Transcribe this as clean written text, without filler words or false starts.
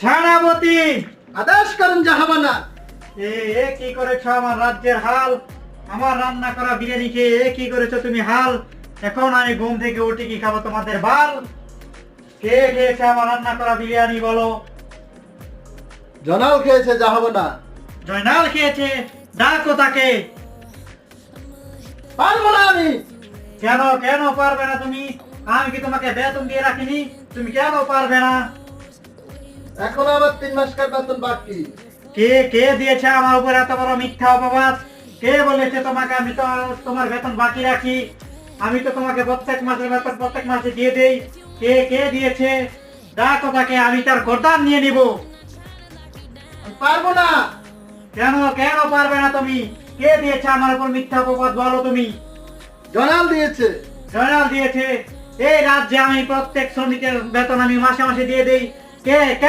সেনাপতি, আদেশ করুন জাহাবানা। এ কি করেছো আমার রাজ্যের হাল? আমার রান্না করা বিরিয়ানি খেয়ে কি করেছো তুমি হাল? এখন আমি ঘুম থেকে উঠে কি খাবো তোমাদের বাল? কে খেয়েছে আমার রান্না করা বিরিয়ানি বলো? জনাল খেয়েছে জাহাবানা। জয়নাল খেয়েছে, ডাকো তাকে। পারবো না আমি। কেন কেন পারবে না তুমি? আমি কি তোমাকে বেতন দিয়ে রাখিনি? তুমি কেন পারবে না? এখনো আমার 3 মাসের বেতন বাকি। কে কে দিয়েছে আমার উপর এত বড় মিথ্যা অপবাদ? কে বলেছে তোমাকে আমি তো তোমার বেতন বাকি রাখি? আমি তো তোমাকে প্রত্যেক মাসের বেতন প্রত্যেক মাসে দিয়ে দেই। কে কে দিয়েছে? ডাকো তাকে, আমি তার গর্দান নিয়ে নিব। আমি পারবো না। কেন কেন পারবে না তুমি? কে দিয়েছে আমার উপর মিথ্যা অপবাদ বলো তুমি? জনাল দিয়েছে। জয়নাল দিয়েছে। এই রাজ্যে আমি প্রত্যেক শ্রমিকের বেতন আমি মাসে মাসে দিয়ে দেই। কে